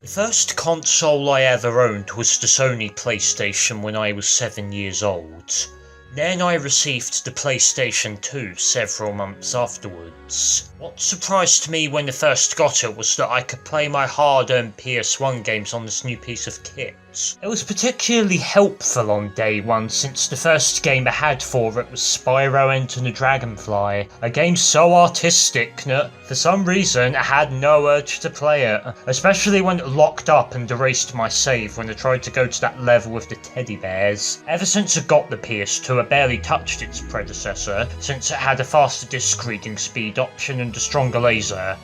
The first console I ever owned was the Sony PlayStation when I was 7 years old. Then I received the PlayStation 2 several months afterwards. What surprised me when I first got it was that I could play my hard-earned PS1 games on this new piece of kit. It was particularly helpful on day one since the first game I had for it was Spyro Enter the Dragonfly, a game so artistic that for some reason I had no urge to play it, especially when it locked up and erased my save when I tried to go to that level with the teddy bears. Ever since I got the PS2 I barely touched its predecessor since it had a faster disc reading speed option and a stronger laser.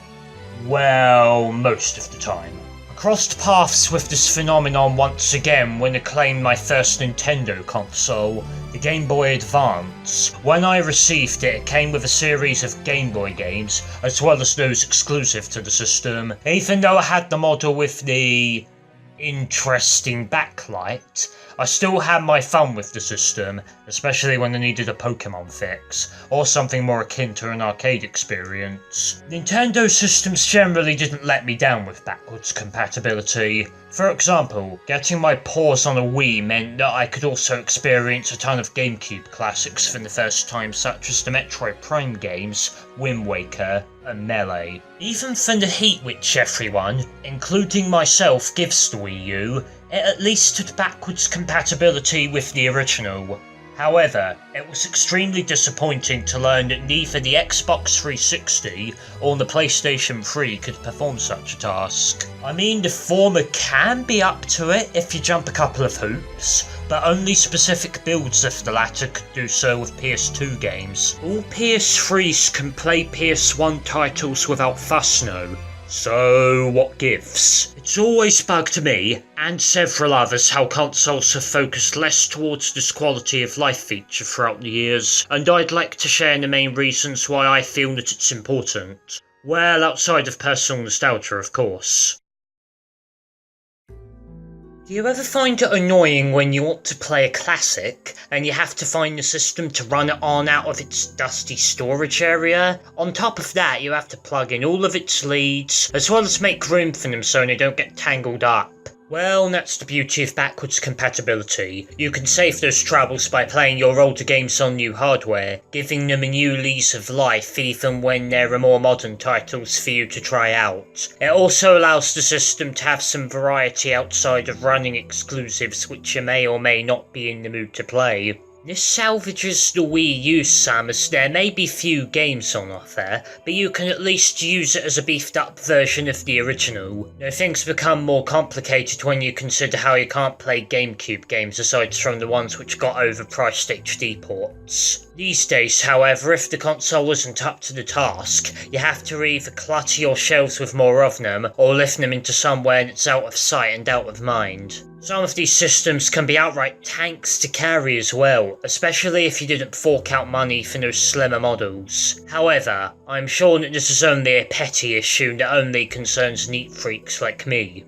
Well, most of the time. I crossed paths with this phenomenon once again when I claimed my first Nintendo console, the Game Boy Advance. When I received it, it came with a series of Game Boy games, as well as those exclusive to the system. Even though I had the model with the interesting backlight, I still had my fun with the system, especially when I needed a Pokemon fix, or something more akin to an arcade experience. Nintendo systems generally didn't let me down with backwards compatibility. For example, getting my paws on a Wii meant that I could also experience a ton of GameCube classics for the first time, such as the Metroid Prime games, Wind Waker, and Melee. Even for the heat which everyone, including myself, gives the Wii U, it at least had backwards compatibility with the original. However, it was extremely disappointing to learn that neither the Xbox 360 or the PlayStation 3 could perform such a task. I mean, the former can be up to it if you jump a couple of hoops, but only specific builds of the latter could do so with PS2 games. All PS3s can play PS1 titles without fuss though. So, what gives? It's always bugged me, and several others, how consoles have focused less towards this quality of life feature throughout the years, and I'd like to share the main reasons why I feel that it's important. Well, outside of personal nostalgia, of course. Do you ever find it annoying when you want to play a classic and you have to find the system to run it on out of its dusty storage area? On top of that, you have to plug in all of its leads, as well as make room for them so they don't get tangled up. Well, that's the beauty of backwards compatibility. You can save those troubles by playing your older games on new hardware, giving them a new lease of life even when there are more modern titles for you to try out. It also allows the system to have some variety outside of running exclusives which you may or may not be in the mood to play. This salvages the Wii U some, as there may be few games on offer, but you can at least use it as a beefed up version of the original. Now things become more complicated when you consider how you can't play GameCube games aside from the ones which got overpriced HD ports. These days, however, if the console isn't up to the task, you have to either clutter your shelves with more of them, or lift them into somewhere that's out of sight and out of mind. Some of these systems can be outright tanks to carry as well, especially if you didn't fork out money for those slimmer models. However, I'm sure that this is only a petty issue that only concerns neat freaks like me.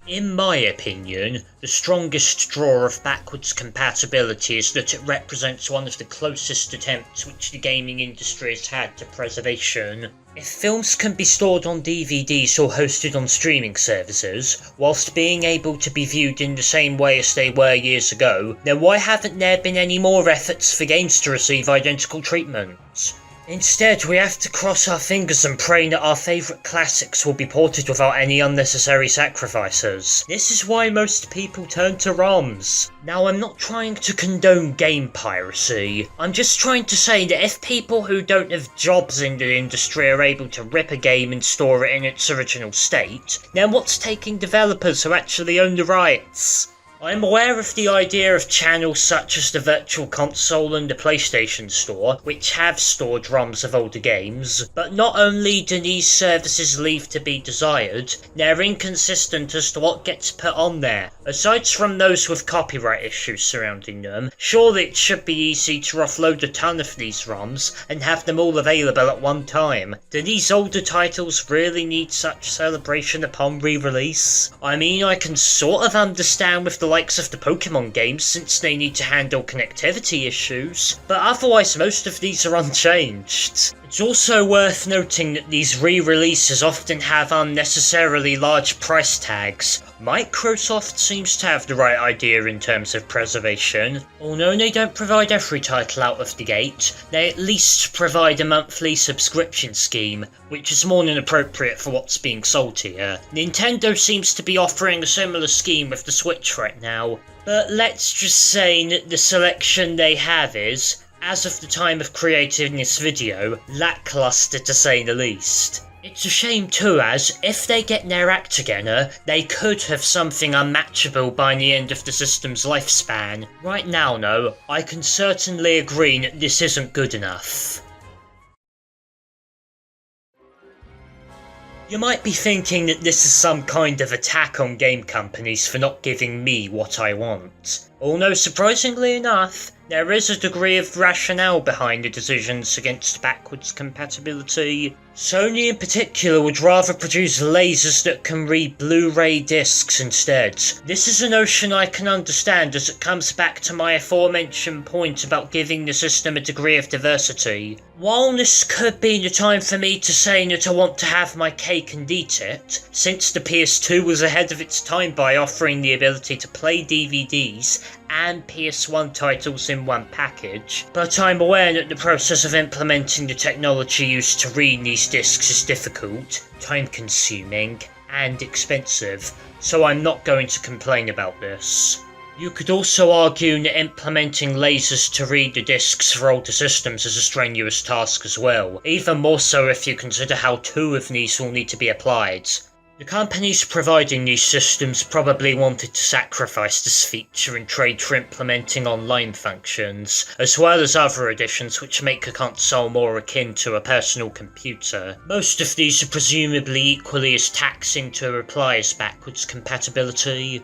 In my opinion, the strongest draw of backwards compatibility is that it represents one of the closest attempts which the gaming industry has had to preservation. If films can be stored on DVDs or hosted on streaming services, whilst being able to be viewed in the same way as they were years ago, then why haven't there been any more efforts for games to receive identical treatment? Instead, we have to cross our fingers and pray that our favourite classics will be ported without any unnecessary sacrifices. This is why most people turn to ROMs. Now, I'm not trying to condone game piracy. I'm just trying to say that if people who don't have jobs in the industry are able to rip a game and store it in its original state, then what's taking developers who actually own the rights? I'm aware of the idea of channels such as the Virtual Console and the PlayStation Store, which have stored ROMs of older games, but not only do these services leave to be desired, they're inconsistent as to what gets put on there. Aside from those with copyright issues surrounding them, surely it should be easy to offload a ton of these ROMs and have them all available at one time. Do these older titles really need such celebration upon re-release? I mean, I can sort of understand with the likes of the Pokemon games since they need to handle connectivity issues, but otherwise most of these are unchanged. It's also worth noting that these re-releases often have unnecessarily large price tags. Microsoft seems to have the right idea in terms of preservation. Although they don't provide every title out of the gate, they at least provide a monthly subscription scheme, which is more than appropriate for what's being sold here. Nintendo seems to be offering a similar scheme with the Switch right now, but let's just say that the selection they have is, as of the time of creating this video, lackluster to say the least. It's a shame too, as if they get their act together, they could have something unmatchable by the end of the system's lifespan. Right now though, I can certainly agree that this isn't good enough. You might be thinking that this is some kind of attack on game companies for not giving me what I want. Although surprisingly enough, there is a degree of rationale behind the decisions against backwards compatibility. Sony in particular would rather produce lasers that can read Blu-ray discs instead. This is a notion I can understand, as it comes back to my aforementioned point about giving the system a degree of diversity. While this could be the time for me to say that I want to have my cake and eat it, since the PS2 was ahead of its time by offering the ability to play DVDs and PS1 titles in one package, but I'm aware that the process of implementing the technology used to read these discs is difficult, time-consuming, and expensive, so I'm not going to complain about this. You could also argue that implementing lasers to read the discs for older systems is a strenuous task as well, even more so if you consider how two of these will need to be applied. The companies providing these systems probably wanted to sacrifice this feature in trade for implementing online functions, as well as other additions which make a console more akin to a personal computer. Most of these are presumably equally as taxing to apply as backwards compatibility.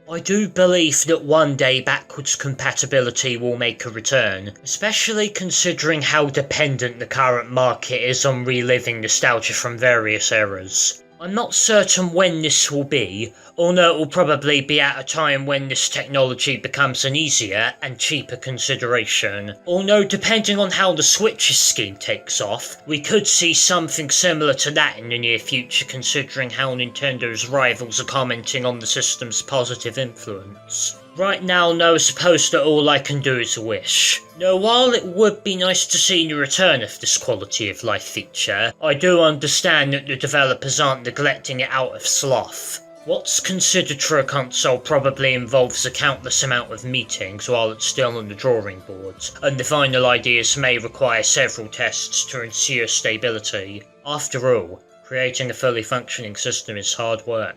I do believe that one day backwards compatibility will make a return, especially considering how dependent the current market is on reliving nostalgia from various eras. I'm not certain when this will be, although it will probably be at a time when this technology becomes an easier and cheaper consideration. Although depending on how the Switch's scheme takes off, we could see something similar to that in the near future, considering how Nintendo's rivals are commenting on the system's positive influence. Right now, no, I suppose that all I can do is wish. Though while it would be nice to see the return of this quality of life feature, I do understand that the developers aren't neglecting it out of sloth. What's considered for a console probably involves a countless amount of meetings while it's still on the drawing board, and the final ideas may require several tests to ensure stability. After all, creating a fully functioning system is hard work.